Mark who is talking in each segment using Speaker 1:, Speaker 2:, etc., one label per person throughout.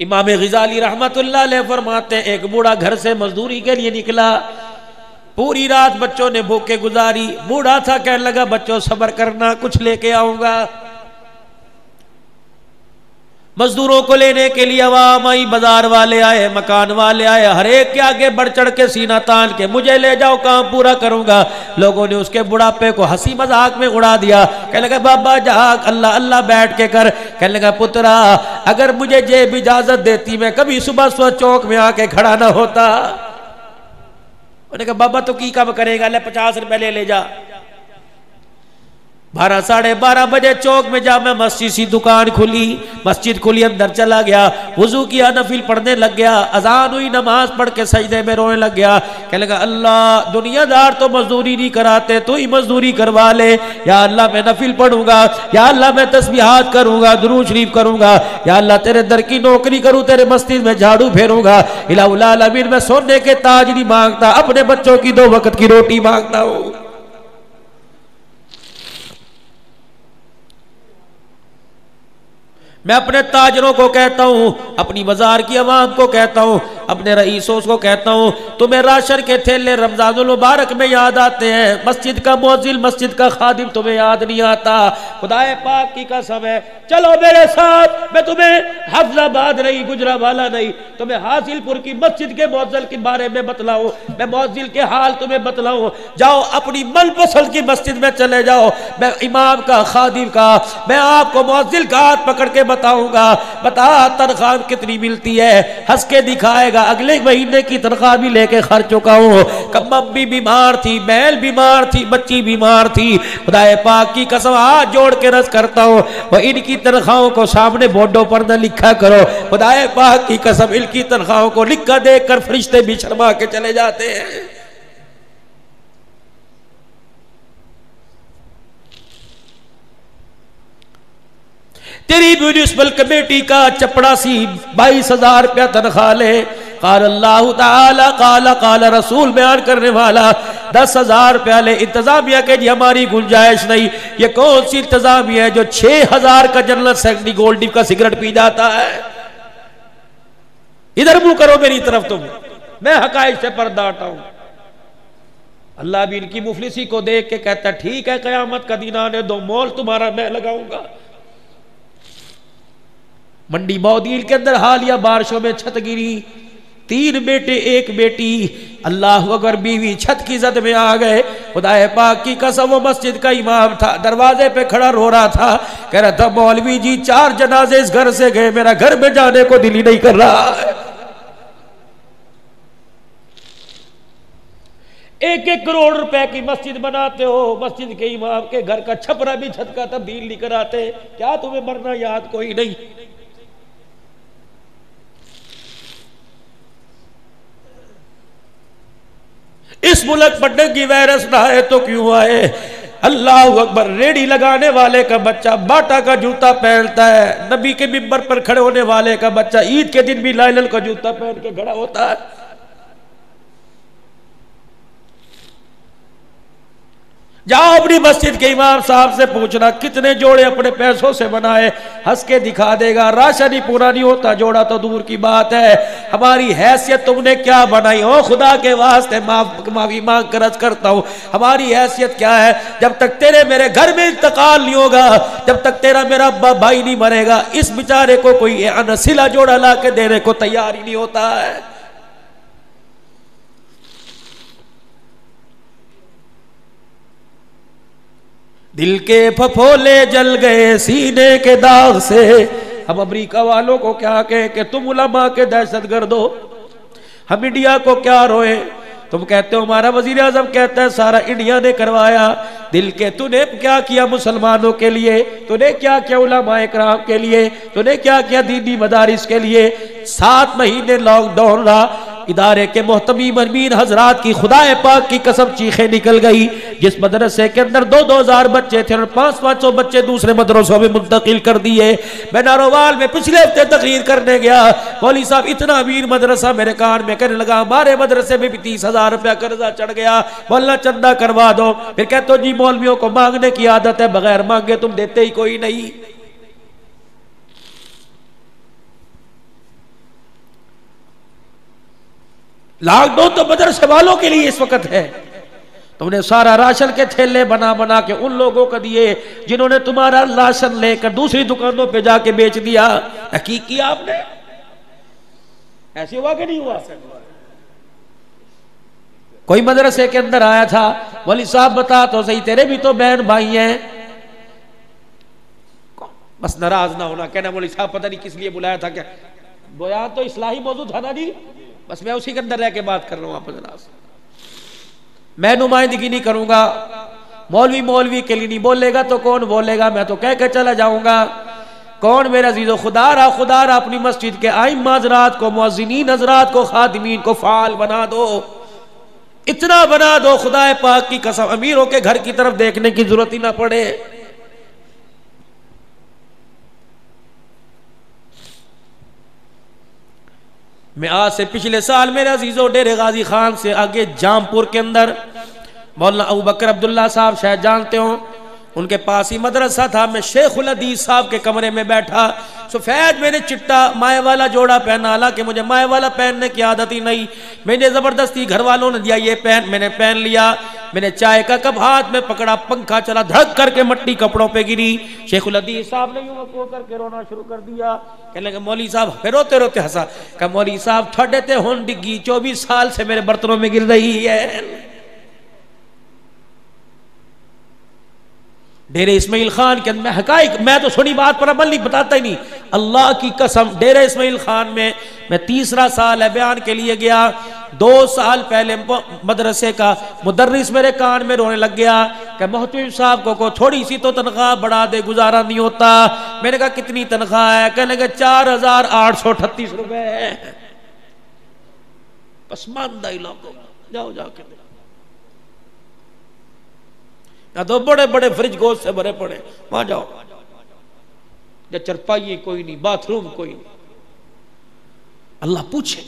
Speaker 1: امام غزالی رحمت اللہ علیہ فرماتے ہیں ایک بوڑھا گھر سے مزدوری کے لیے نکلا، پوری رات بچوں نے بھوکے گزاری، بوڑھا تھا کہنے لگا بچوں صبر کرنا کچھ لے کے آؤں گا۔ مزدوروں کو لینے کے لیے عوام آئی، بازار والے آئے، مکان والے آئے، ہر ایک کے آگے بڑھ چڑھ کے سینہ تان کے مجھے لے جاؤ کام پورا کروں گا۔ لوگوں نے اس کے بڑھاپے کو ہنسی مذاق میں اڑا دیا، کہنے لگا بابا جاگ اللہ اللہ بیٹھ کے کر۔ کہنے لگا پترا اگر مجھے جیب اجازت دیتی میں کبھی صبح صبح چوک میں آ کے کھڑا نہ ہوتا۔ انہوں نے کہا بابا تو کی کام کرے گا، لے 50 روپے لے جا۔ 12 ساڑھے 12 بجے چوک میں جا میں مسجد سی دکان کھلی، مسجد کھلی، اندر چلا گیا، وضو کیا، نفل پڑھنے لگ گیا، اذان ہوئی، نماز پڑھ کے سجدے میں رونے لگ گیا، کہنے لگا اللہ دنیا دار تو مزدوری نہیں کراتے، تو ہی مزدوری کروا لے، یا اللہ میں نفل پڑھوں گا، یا اللہ میں تسبیحات کروں گا، درود شریف کروں گا، یا اللہ تیرے در کی نوکری کروں، تیرے مسجد میں جھاڑو پھیروں گا، الہ العالمین میں سونے کے تاج نہیں مانگتا، اپنے بچوں کی 2 وقت کی روٹی مانگتا ہوں۔ میں اپنے تاجروں کو کہتا ہوں، اپنی بازار کی عوام کو کہتا ہوں، اپنے رئیسوں کو کہتا ہوں، تمہیں راشن کے تھیلے رمضان المبارک میں یاد آتے ہیں، مسجد کا مؤذن، مسجد کا خادم تمہیں یاد نہیں آتا۔ خدا پاک کی قسم ہے، چلو میرے ساتھ، میں تمہیں حفظ آباد نہیں، گجرانوالہ نہیں، تمہیں حاصل پور کی مسجد کے مؤذن کے بارے میں بتلاؤں، میں مؤذن کے حال تمہیں بتلاؤں۔ جاؤ اپنی من پسند کی مسجد میں چلے جاؤ، میں امام کا، خادم کا، میں آپ کو مؤذن کا ہاتھ پکڑ کے بتاؤں گا، بتا تنخواہ کتنی ملتی ہے، ہنس کے دکھائے گا، اگلے مہینے کی تنخواہ بھی لے کے خرچ چکا ہوں، کمم بھی بیمار تھی، بیل بیمار تھی، بچی بیمار تھی، خدا پاک کی قسم ہاتھ جوڑ کے رض کرتا ہوں، وہ ان کی تنخواہوں کو سامنے بورڈوں پر نہ لکھا کرو، خدا پاک کی قسم ان کی تنخواہوں کو لکھا دیکھ کر فرشتے بھی شرما کے چلے جاتے ہیں۔ تیری میونسپل کمیٹی کا چپڑاسی 22,000 روپیہ تنخواہ لے، قال اللہ تعالی قال رسول بیان کرنے والا 10,000 روپیہ لے، انتظامیہ کہ جی ہماری گنجائش نہیں، یہ کون سی انتظامیہ ہے جو 6,000 کا جنرل سیکرٹری گولڈ ڈپ کا سگریٹ پی جاتا ہے؟ ادھر منہ کرو میری طرف، تم میں حقائق سے پردہ ہٹاؤں۔ اللہ بھی ان کی مفلسی کو دیکھ کے کہتا ہے ٹھیک ہے، قیامت کا دن آنے دو، مول تمہارا میں لگاؤں گا۔ منڈی بودیل کے اندر حالیہ بارشوں میں چھت گری، 3 بیٹے 1 بیٹی، اللہ اکبر، بیوی چھت کی زد میں آ گئے۔ خدا پاک کی قسم وہ مسجد کا امام تھا، دروازے پہ کھڑا رو رہا تھا، کہہ رہا تھا مولوی جی 4 جنازے اس گھر سے گئے، میرا گھر میں جانے کو دل ہی نہیں کر رہا ہے۔ 1-1 کروڑ روپے کی مسجد بناتے ہو، مسجد کے امام کے گھر کا چھپرا بھی چھت کا تبدیل نہیں کراتے، کیا تمہیں مرنا یاد کوئی نہیں؟ اس ملک پر ڈنگی وائرس نہ آئے تو کیوں آئے؟ اللہ اکبر، ریڑی لگانے والے کا بچہ باٹا کا جوتا پہنتا ہے، نبی کے منبر پر کھڑے ہونے والے کا بچہ عید کے دن بھی لائلن کا جوتا پہن کے کھڑا ہوتا ہے۔ جاؤ اپنی مسجد کے امام صاحب سے پوچھنا کتنے جوڑے اپنے پیسوں سے بنائے، ہنس کے دکھا دے گا۔ راشن ہی پورا نہیں ہوتا، جوڑا تو دور کی بات ہے، ہماری حیثیت تم نے کیا بنائی ہو؟ خدا کے واسطے معافی مانگ کر عرض کرتا ہوں، ہماری حیثیت کیا ہے؟ جب تک تیرے میرے گھر میں انتقال نہیں ہوگا، جب تک تیرا میرا ابا بھائی نہیں مرے گا، اس بیچارے کو کوئی انسلا جوڑا لا کے دینے کو تیار ہی نہیں ہوتا ہے۔ دل کے پھپھولے جل گئے سینے کے داغ سے، ہم امریکہ والوں کو کیا کہیں کہ تم علماء کے دہشت گرد ہو، ہم انڈیا کو کیا روئیں، تم کہتے ہو ہمارا وزیر اعظم کہتا ہے سارا انڈیا نے کروایا، دل کے تو نے کیا کیا مسلمانوں کے لیے، تو نے کیا کیا علماء اکرام کے لیے، تو نے کیا کیا دینی مدارس کے لیے؟ 7 مہینے لاک ڈاؤن رہا، ادارے کے محتمیم امین حضرات کی خدا پاک کی قسم چیخیں نکل گئی، جس مدرسے کے اندر 2-2 ہزار بچے تھے اور 500-500 بچے دوسرے مدرسوں میں منتقل کر دیے۔ میں ناروال میں پچھلے ہفتے تقریر کرنے گیا، مولوی صاحب اتنا امیر مدرسہ میرے کان میں کہنے لگا ہمارے مدرسے میں بھی 30,000 روپیہ قرضہ چڑھ گیا، مولانا چندہ کروا دو۔ پھر کہتے ہو جی مولویوں کو مانگنے کی عادت ہے، بغیر مانگے تم دیتے ہی کوئی نہیں۔ لاک ڈاؤن تو مدرسے والوں کے لیے اس وقت ہے. تم نے سارا راشن کے تھیلے بنا بنا کے ان لوگوں کو دیے جنہوں نے تمہارا راشن لے کر دوسری دکانوں پہ جا کے بیچ دیا. تحقیق کیا آپ نے؟ ایسے ہوا کہ نہیں ہوا؟ کوئی مدرسے کے اندر آیا تھا، مولوی صاحب بتا تو صحیح تیرے بھی تو بہن بھائی ہیں. بس ناراض نہ ہونا، کہنا مولوی صاحب پتہ نہیں کس لیے بلایا تھا. کیا بیان تو اصلاحی موضوع تھا نا جی، بس میں اسی کے اندر رہ کے بات کر رہا ہوں. آپ ناراض، میں نمائندگی نہیں کروں گا. مولوی کے لیے نہیں بولے گا تو کون بولے گا؟ میں تو کہہ کے چلا جاؤں گا. کون میرے عزیزو؟ خدا را اپنی مسجد کے ائمہ حضرات کو، مؤذنین حضرات کو، خادمین کو فعال بنا دو. اتنا بنا دو خدا پاک کی قسم امیروں کے گھر کی طرف دیکھنے کی ضرورت ہی نہ پڑے. میں آج سے پچھلے سال میرے عزیزو ڈیرے غازی خان سے آگے جامپور کے اندر مولانا ابو بکر عبداللہ صاحب شاید جانتے ہوں، ان کے پاس ہی مدرسہ تھا. میں شیخ الحدیث صاحب کے کمرے میں بیٹھا، سفید میں نے چٹا مائع والا جوڑا پہنا، حالانکہ مجھے مائع والا پہننے کی عادت ہی نہیں. میں نے زبردستی گھر والوں نے دیا یہ پہن، میں نے پہن لیا. میں نے چائے کا کپ ہاتھ میں پکڑا، پنکھا چلا، دھڑک کر کے مٹی کپڑوں پہ گری. شیخ الحدیث صاحب نے یوں کو کر کے رونا شروع کر دیا. کہنے لگے مولوی صاحب، پھر روتے روتے ہنسا. کہ مولوی صاحب تھوڑے تے ہون ڈگی 24 سال سے میرے برتنوں میں گر رہی ہے. ڈیرے اسماعیل خان کے اندر حقائق، میں تو سنی بات پر عمل نہیں بتاتا ہی نہیں. اللہ کی قسم ڈیرے اسماعیل خان میں تیسرا سال ہے بیان کے لیے گیا. 2 سال پہلے مدرسے کا مدرس میرے کان میں رونے لگ گیا کہ محتوی صاحب کو تھوڑی سی تو تنخواہ بڑھا دے، گزارا نہیں ہوتا. میں نے کہا کتنی تنخواہ ہے؟ کہنے لگے 4838 روپے ہے. پسماندہ علاقوں جاؤ جا کے تو بڑے بڑے فریج گوشت سے بھرے پڑے، وہاں جاؤ. یا چرپائی کوئی نہیں، باتھ روم کوئی نہیں. اللہ پوچھے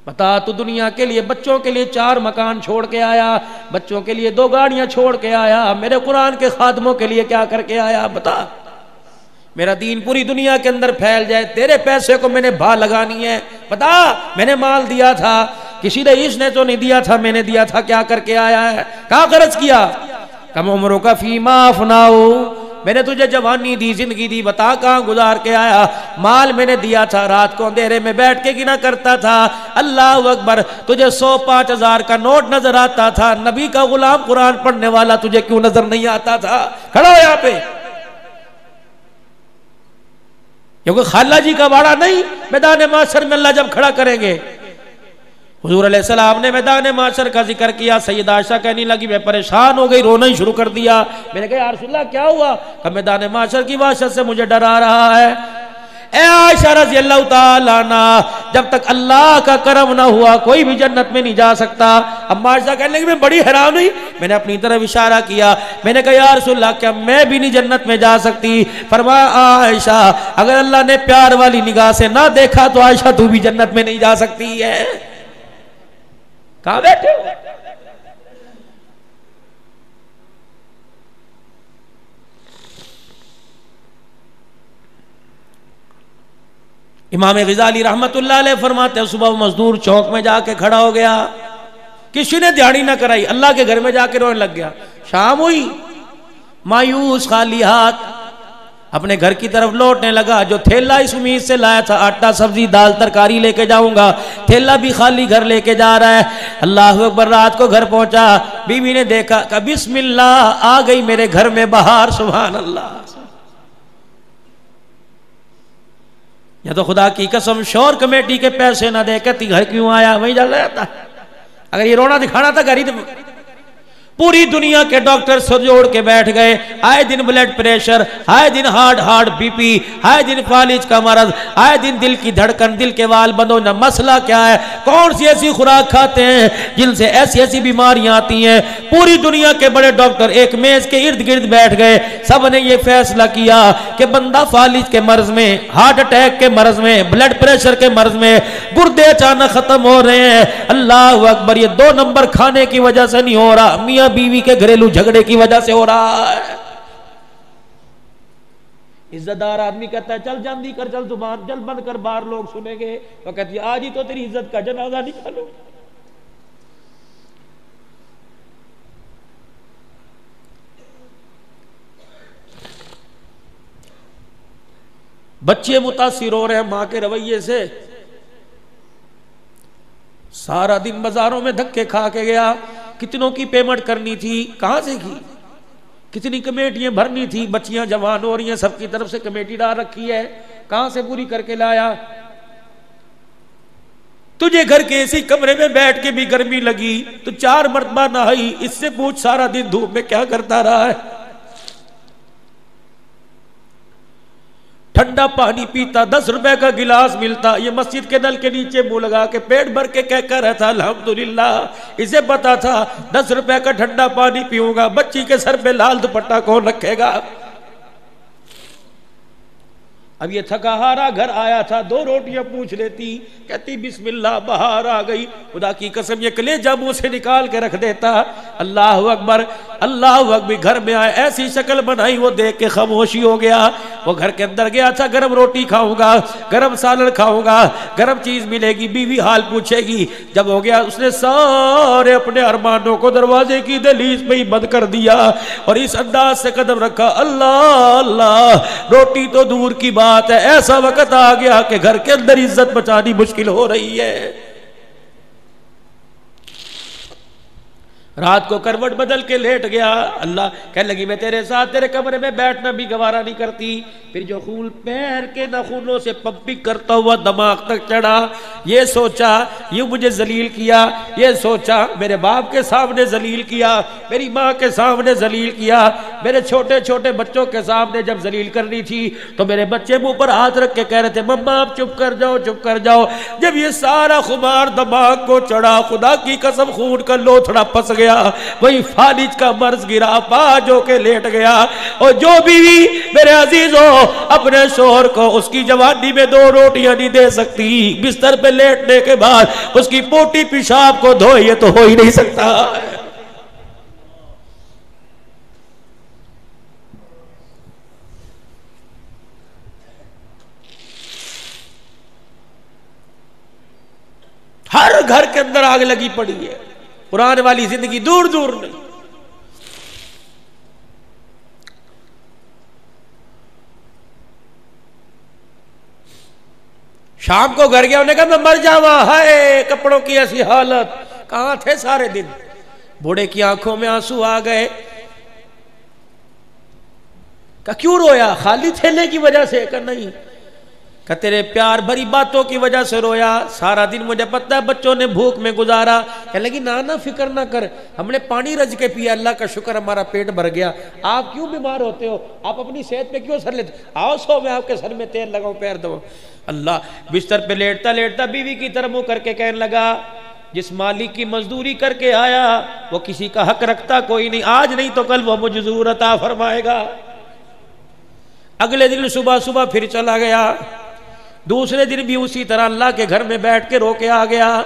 Speaker 1: بتا تو دنیا کے لیے بچوں کے لیے 4 مکان چھوڑ کے آیا، بچوں کے لیے 2 گاڑیاں چھوڑ کے آیا، میرے قرآن کے خادموں کے لیے کیا کر کے آیا؟ بتا. میرا دین پوری دنیا کے اندر پھیل جائے، تیرے پیسے کو میں نے بھا لگانی ہے. بتا، میں نے مال دیا تھا، کسی رئیس نے تو نہیں دیا تھا، میں نے دیا تھا. کیا کر کے آیا ہے؟ کہاں خرچ کیا؟ کم عمروں کا فیما افناؤ، میں نے تجھے جوانی دی، زندگی دی، بتا کہاں گزار کے آیا؟ مال میں نے دیا تھا، رات کو اندھیرے میں بیٹھ کے گنا کرتا تھا. اللہ اکبر، تجھے 100 5,000 کا نوٹ نظر آتا تھا، نبی کا غلام قرآن پڑھنے والا تجھے کیوں نظر نہیں آتا تھا؟ کھڑا ہو یہاں پہ، کیونکہ خالہ جی کا باڑا نہیں، میدان محشر میں اللہ جب کھڑا کریں گے. حضور علیہ السلام نے میدان محشر کا ذکر کیا. سیدہ عائشہ کہنے لگی میں پریشان ہو گئی، رونا ہی شروع کر دیا. میں نے کہا یا رسول اللہ کیا ہوا؟ کہ میدان محشر کی وحشت سے مجھے ڈر آ رہا ہے. اے عائشہ رضی اللہ تعالیٰ عنہ، جب تک اللہ کا کرم نہ ہوا کوئی بھی جنت میں نہیں جا سکتا. اب عائشہ کہنے لگی میں بڑی حیران ہوئی. میں نے اپنی طرف اشارہ کیا، میں نے کہا یا رسول اللہ کیا میں بھی نہیں جنت میں جا سکتی؟ فرمایا عائشہ اگر اللہ نے پیار والی نگاہ سے نہ دیکھا تو عائشہ تو بھی جنت میں نہیں جا سکتی ہے. کہاں بیٹھے ہو؟ امام غزالی رحمت اللہ علیہ فرماتے ہیں صبح مزدور چوک میں جا کے کھڑا ہو گیا، کسی نے دیہڑی نہ کرائی، اللہ کے گھر میں جا کے رونے لگ گیا. شام ہوئی، مایوس خالی ہاتھ اپنے گھر کی طرف لوٹنے لگا. جو تھیلا اس امید سے لایا تھا آٹا سبزی دال ترکاری لے کے جاؤں گا، تھیلا بھی خالی گھر لے کے جا رہا ہے. اللہ اکبر، رات کو گھر پہنچا، بیوی نے دیکھا کہ بسم اللہ، آ گئی میرے گھر میں بہار. سبحان اللہ. یا تو خدا کی قسم شور کمیٹی کے پیسے نہ دے کہتی گھر کیوں آیا؟ وہیں جل رہتا. اگر یہ رونا دکھانا تھا گھر ہی پوری دنیا کے ڈاکٹر سر جوڑ کے بیٹھ گئے. آئے دن بلڈ پریشر، آئے دن ہارٹ بی پی، آئے دن فالج کا مرض، آئے دن دل کی دھڑکن، دل کے وال بند ہونا. مسئلہ کیا ہے؟ کون سی ایسی خوراک کھاتے ہیں جن سے ایسی ایسی بیماریاں آتی ہیں؟ پوری دنیا کے بڑے ڈاکٹر ایک میز کے ارد گرد بیٹھ گئے. سب نے یہ فیصلہ کیا کہ بندہ فالج کے مرض میں، ہارٹ اٹیک کے مرض میں، بلڈ پریشر کے مرض میں، گردے اچانک ختم ہو رہے ہیں. اللہ اکبر، یہ 2 نمبر کھانے کی وجہ سے نہیں ہو رہا، میاں بیوی کے گھریلو جھگڑے کی وجہ سے ہو رہا ہے. عزت دار آدمی کہتا ہے چل جلدی کر، چل زبان جل بند کر، باہر لوگ سنیں گے. وہ کہتی ہے آج ہی تو تیری عزت کا جنازہ نکالو. بچے متاثر ہو رہے ہیں ماں کے رویے سے. سارا دن بازاروں میں دھکے کھا کے گیا. کتنوں کی پیمنٹ کرنی تھی، کہاں سے کی؟ کتنی کمیٹیاں بھرنی تھی، بچیاں جوان ہو رہی ہیں، سب کی طرف سے کمیٹی ڈال رکھی ہے، کہاں سے پوری کر کے لایا؟ تجھے گھر کے اسی کمرے میں بیٹھ کے بھی گرمی لگی تو 4 مرتبہ نہائی. اس سے پوچھ سارا دن دھوپ میں کیا کرتا رہا ہے؟ ٹھنڈا پانی پیتا، 10 روپے کا گلاس ملتا، یہ مسجد کے نل کے نیچے منہ لگا کے پیٹ بھر کے کہہ کر رہا تھا الحمدللہ. اسے پتا تھا 10 روپے کا ٹھنڈا پانی پیوں گا، بچی کے سر پہ لال دوپٹہ کون رکھے گا؟ اب یہ تھکا ہارا گھر آیا تھا، 2 روٹیاں پوچھ لیتی، کہتی بسم اللہ بہار آ گئی. خدا کی قسم یہ کلیجہ منہ سے نکال کے رکھ دیتا. اللہ اکبر اللہ اکبر. گھر میں آئے، ایسی شکل بنائی، وہ دیکھ کے خاموشی ہو گیا. وہ گھر کے اندر گیا تھا، گرم روٹی کھاؤں گا، گرم سالن کھاؤں گا، گرم چیز ملے گی، بیوی حال پوچھے گی. جب ہو گیا اس نے سارے اپنے ارمانوں کو دروازے کی دہلیز پہ ہی بند کر دیا اور اس انداز سے قدم رکھا. اللہ اللہ، روٹی تو دور کی بات ہے، ایسا وقت آ گیا کہ گھر کے اندر عزت بچانی مشکل ہو رہی ہے. رات کو کروٹ بدل کے لیٹ گیا. اللہ کہنے لگی میں تیرے ساتھ تیرے کمرے میں بیٹھنا بھی گوارا نہیں کرتی. پھر جو خون پیر کے ناخنوں سے پمپنگ کرتا ہوا دماغ تک چڑھا. یہ سوچا یہ مجھے ذلیل کیا، یہ سوچا میرے باپ کے سامنے ذلیل کیا، میری ماں کے سامنے ذلیل کیا، میرے چھوٹے چھوٹے بچوں کے سامنے جب ذلیل کرنی تھی تو میرے بچے منہ پر ہاتھ رکھ کے کہہ رہے تھے مما آپ چپ کر جاؤ چپ کر جاؤ. جب یہ سارا خمار دماغ کو چڑھا، خدا کی قسم خون کا لوتھڑا پس گیا. وہی فالج کا مرض گرا، پاج ہو کے لیٹ گیا. اور جو بیوی میرے عزیزوں اپنے شوہر کو اس کی جوانی میں 2 روٹیاں نہیں دے سکتی، بستر پہ لیٹنے کے بعد اس کی پوٹی پیشاب کو دھوئے، یہ تو ہو ہی نہیں سکتا. ہر گھر کے اندر آگ لگی پڑی ہے. قرآن والی زندگی دور دور نہیں. شام کو گھر گیا، انہوں نے کہا میں مر جاواں، ہائے کپڑوں کی ایسی حالت. کہاں تھے سارے دن؟ بوڑھے کی آنکھوں میں آنسو آ گئے. کہا کیوں رویا؟ خالی تھیلے کی وجہ سے؟ کہا نہیں. کہ تیرے پیار بھری باتوں کی وجہ سے رویا. سارا دن مجھے پتہ ہے بچوں نے بھوک میں گزارا. کہنے لگی نانا فکر نہ کر، ہم نے پانی رج کے پیا، اللہ کا شکر ہمارا پیٹ بھر گیا. آپ کیوں بیمار ہوتے ہو؟ آپ اپنی صحت پہ کیوں سر لیتے؟ آؤ سو میں آپ کے سر میں تیل لگاؤں، پیر دو. اللہ بستر پہ لیٹتا لیٹتا بیوی کی طرف منہ کر کے کہنے لگا جس مالک کی مزدوری کر کے آیا وہ کسی کا حق رکھتا کوئی نہیں، آج نہیں تو کل وہ مجھ ضرور عطا فرمائے گا. اگلے دن صبح صبح پھر چلا گیا. دوسرے دن بھی اسی طرح اللہ کے گھر میں بیٹھ کے رو کے آ گیا.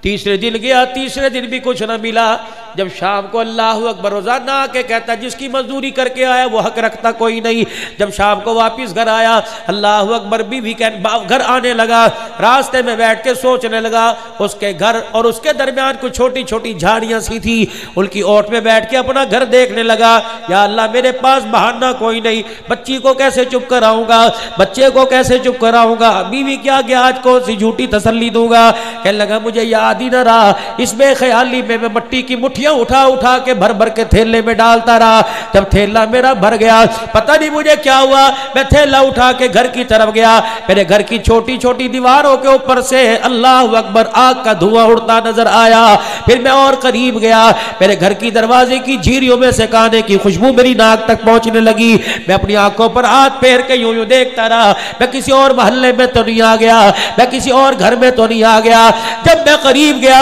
Speaker 1: تیسرے دن گیا، تیسرے دن بھی کچھ نہ ملا. جب شام کو اللہ اکبر روزانہ آ کے کہتا جس کی مزدوری کر کے آیا وہ حق رکھتا کوئی نہیں. جب شام کو واپس گھر آیا، اللہ اکبر بیوی گھر آنے لگا. راستے میں بیٹھ کے سوچنے لگا، اس کے گھر اور اس کے درمیان کچھ چھوٹی چھوٹی جھاڑیاں سی تھی، ان کی اوٹ میں بیٹھ کے اپنا گھر دیکھنے لگا. یا اللہ میرے پاس بہانہ کوئی نہیں، بچی کو کیسے چپ کراؤں گا، بچے کو کیسے چپ کراؤں گا، بیوی کیا کہ آج کون سی جھوٹی تسلی دوں گا. کہنے لگا مجھے یاد ہی نہ رہا، اس بے خیالی میں مٹی کی مٹھیاں اٹھا اٹھا کے بھر بھر کے تھیلے میں ڈالتا رہا. جب تھیلا میرا بھر گیا، پتہ نہیں مجھے کیا ہوا، میں تھیلا اٹھا کے گھر کی طرف گیا. میرے گھر کی چھوٹی چھوٹی دیواروں کے اوپر سے اللہ اکبر آگ کا دھواں اڑتا نظر آیا. پھر میں اور قریب گیا، میرے گھر کی دروازے کی جھیریوں میں سے کھانے کی خوشبو میری ناک تک پہنچنے لگی. میں اپنی آنکھوں پر ہاتھ پھیر کے یوں یوں دیکھتا رہا، میں کسی اور محلے میں تو نہیں آ گیا، میں کسی اور گھر میں تو نہیں آ گیا. جب میں قریب گیا